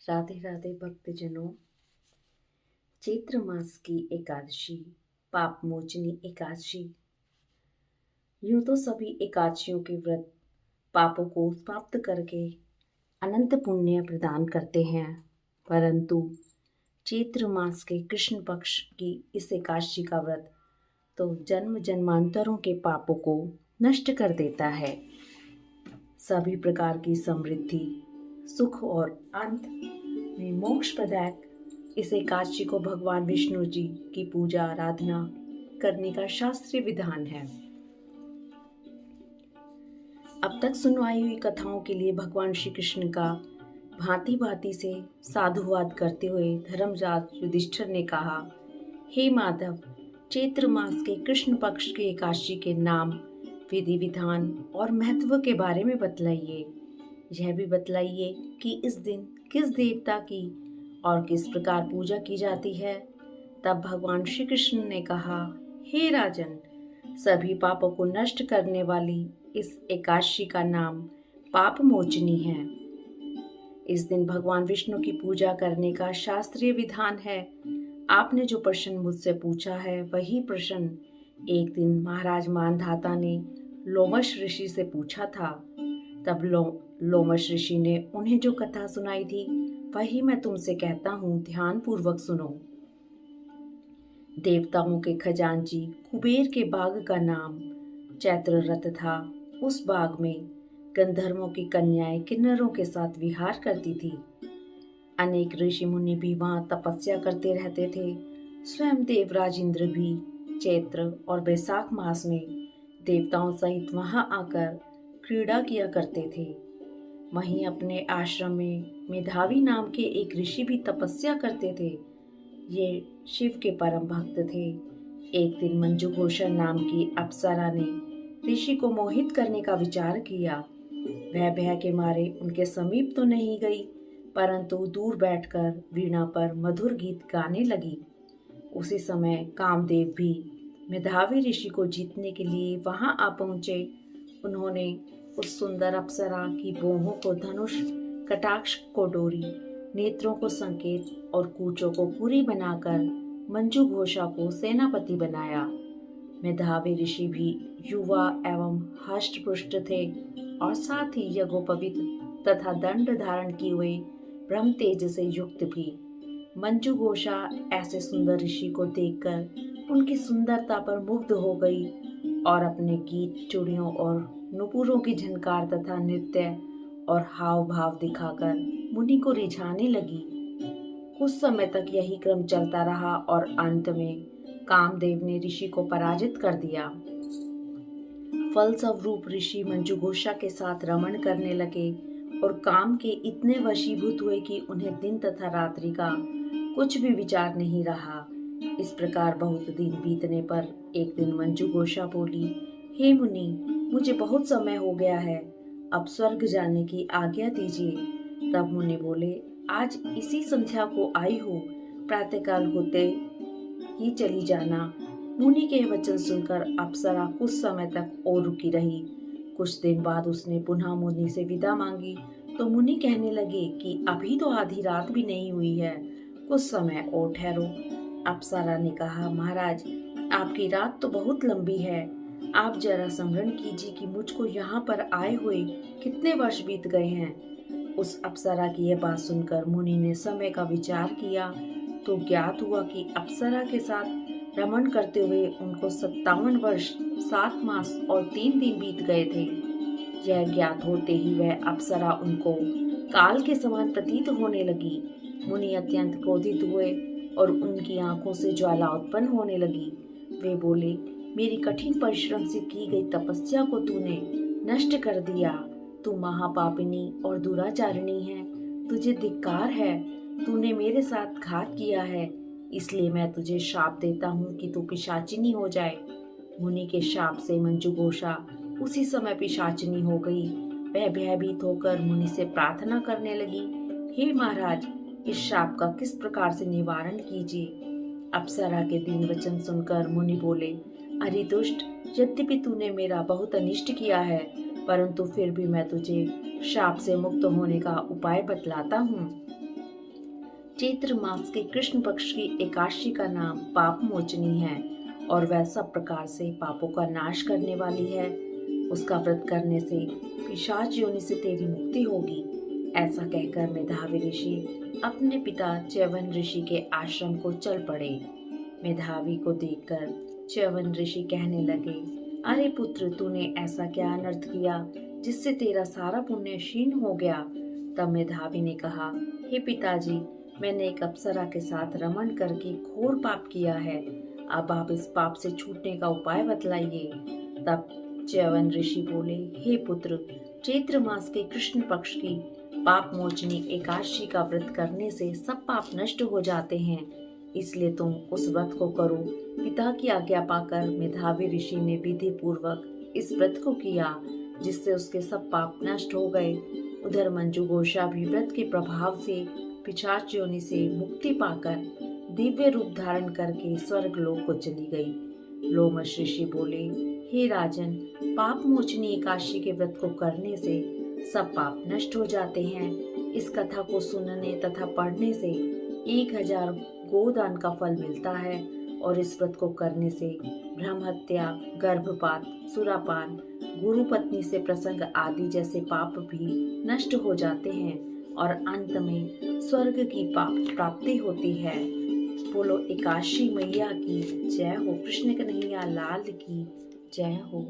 राधे राधे भक्तजनों। चैत्र मास की एकादशी, पाप मोचनी एकादशी। यूं तो सभी एकादशियों के व्रत पापों को समाप्त करके अनंत पुण्य प्रदान करते हैं, परंतु चैत्र मास के कृष्ण पक्ष की इस एकादशी का व्रत तो जन्म जन्मांतरों के पापों को नष्ट कर देता है। सभी प्रकार की समृद्धि, सुख और अंत में मोक्ष प्रदायक इस एकादशी को भगवान विष्णु जी की पूजा आराधना करने का शास्त्रीय विधान है। अब तक सुनवाई हुई कथाओं के लिए भगवान श्री कृष्ण का भांति भांति से साधुवाद करते हुए धर्मराज युधिष्ठिर ने कहा, हे माधव, चैत्र मास के कृष्ण पक्ष के एकादशी के नाम, विधि विधान और महत्व के बारे में बतलाइए। यह भी बतलाइए कि इस दिन किस देवता की और किस प्रकार पूजा की जाती है। तब भगवान श्री कृष्ण ने कहा, हे राजन, सभी पापों को नष्ट करने वाली इस एकादशी का नाम पाप मोचनी है। इस दिन भगवान विष्णु की पूजा करने का शास्त्रीय विधान है। आपने जो प्रश्न मुझसे पूछा है वही प्रश्न एक दिन महाराज मानधाता ने लोमश ऋषि से पूछा था। तब लोमश ऋषि ने उन्हें जो कथा सुनाई थी वही मैं तुमसे कहता हूँ, ध्यान पूर्वक सुनो। देवताओं के खजांची कुबेर के बाग का नाम चैत्ररथ था। उस बाग में गंधर्वों की कन्याएं किन्नरों के साथ विहार करती थी। अनेक ऋषि मुनि भी वहां तपस्या करते रहते थे। स्वयं देवराज इंद्र भी चैत्र और बैसाख मास में देवताओं सहित वहां आकर क्रीड़ा किया करते थे। वहीं अपने आश्रम में मेधावी नाम के एक ऋषि भी तपस्या करते थे। ये शिव के परम भक्त थे। एक दिन मंजू घोषा नाम की अप्सरा ने ऋषि को मोहित करने का विचार किया। वह भय के मारे उनके समीप तो नहीं गई, परंतु दूर बैठकर वीणा पर मधुर गीत गाने लगी। उसी समय कामदेव भी मेधावी ऋषि को जीतने के लिए वहां आ पहुंचे। उन्होंने उस सुंदर अप्सरा की बाहों को धनुष, कटाक्ष को डोरी, नेत्रों को संकेत और कूचों को पूरी बनाकर मंजू घोषा को सेनापति बनाया। मेधावी ऋषि भी युवा एवं हष्ट-पुष्ट थे और साथ ही यज्ञोपवीत तथा दंड धारण किए हुए ब्रह्म तेज से युक्त भी। मंजू घोषा ऐसे सुंदर ऋषि को देखकर उनकी सुंदरता पर मुग्ध हो गई और अपने गीत, चूड़ियों और नुपुरों की झनकार तथा नृत्य और हाव भाव दिखाकर मुनि को रिझाने लगी। कुछ समय तक यही क्रम चलता रहा और अंत में कामदेव ने ऋषि को पराजित कर दिया। फलस्वरूप ऋषि मंजू घोषा के साथ रमण करने लगे और काम के इतने वशीभूत हुए कि उन्हें दिन तथा रात्रि का कुछ भी विचार नहीं रहा। इस प्रकार बहुत दिन बीतने पर एक दिन मंजू घोषा बोली, हे मुनि, मुझे बहुत समय हो गया है, अब स्वर्ग जाने की आज्ञा दीजिए। तब मुनि बोले, आज इसी संध्या को आई हो, प्रातःकाल होते ही चली जाना। मुनि के वचन सुनकर अप्सरा कुछ समय तक और रुकी रही। कुछ दिन बाद उसने पुनः मुनि से विदा मांगी तो मुनि कहने लगे कि अभी तो आधी रात भी नहीं हुई है, कुछ समय और ठहरो। अप्सरा ने कहा, महाराज, आपकी रात तो बहुत लंबी है, आप जरा स्मरण कीजिए कि मुझको यहाँ पर आए हुए कितने वर्ष बीत गए हैं। उस अप्सरा की यह बात सुनकर मुनि ने समय का विचार किया तो ज्ञात हुआ कि अप्सरा के साथ रमण करते हुए उनको 57 वर्ष 7 मास और 3 दिन बीत गए थे। यह ज्ञात होते ही वह अप्सरा उनको काल के समान प्रतीत होने लगी। मुनि अत्यंत क्रोधित हुए और उनकी आंखों से ज्वाला उत्पन्न होने लगी। वे बोले, मेरी कठिन परिश्रम से की गई तपस्या को तूने नष्ट कर दिया। तू महापापिनी और दुराचारिणी है, तुझे धिक्कार है, तूने मेरे साथ घात किया है, इसलिए मैं तुझे शाप देता हूँ कि तू पिशाचिनी हो जाए। मुनि के शाप से मंजू घोषा उसी समय पिशाचिनी हो गई। वह भयभीत होकर मुनि से प्रार्थना करने लगी, हे महाराज, इस शाप का किस प्रकार से निवारण कीजिए। अप्सरा के दीन वचन सुनकर मुनि बोले, अरे दुष्ट, यद्यपि तूने मेरा बहुत अनिष्ट किया है, परंतु फिर भी मैं तुझे शाप से मुक्त होने का उपाय बतलाता हूँ। चैत्र मास के कृष्ण पक्ष की एकादशी का नाम पाप मोचनी है और वह सब प्रकार से पापों का नाश करने वाली है। उसका व्रत करने से पिशाच योनि से तेरी मुक्ति होगी। ऐसा कहकर मेधावी ऋषि अपने पिता च्यवन ऋषि के आश्रम को चल पड़े। मेधावी को देखकर च्यवन ऋषि कहने लगे, अरे पुत्र, तूने ऐसा क्या अनर्थ किया जिससे तेरा सारा पुण्य क्षीण हो गया। तब मेधावी ने कहा, हे पिताजी, मैंने एक अप्सरा के साथ रमण करके घोर पाप किया है। अब आप इस पाप से छूटने का उपाय बतलाइए। तब च्यवन ऋषि बोले, हे पुत्र, चैत्र मास के कृष्ण पक्ष की पाप मोचनी एकादशी का व्रत करने से सब पाप नष्ट हो जाते हैं, इसलिए तुम उस व्रत को करो। पिता की आज्ञा पाकर मेधावी ऋषि ने विधि पूर्वक इस व्रत को किया, जिससे उसके सब पाप नष्ट हो गए। उधर मंजू घोषा भी व्रत के प्रभाव से पिशाच योनि से मुक्ति पाकर दिव्य रूप धारण करके स्वर्ग लोक को चली गई। लोमश ऋषि बोले, हे राजन, पाप मोचनी एकादशी के व्रत को करने से सब पाप नष्ट हो जाते हैं। इस कथा को सुनने तथा पढ़ने से 1000 गोदान का फल मिलता है और इस व्रत को करने से ब्रह्म हत्या, गर्भपात, सुरापान, गुरु पत्नी से प्रसंग आदि जैसे पाप भी नष्ट हो जाते हैं और अंत में स्वर्ग की प्राप्ति होती है। बोलो एकादशी मैया की जय हो। कृष्ण कन्हैया लाल की जय हो।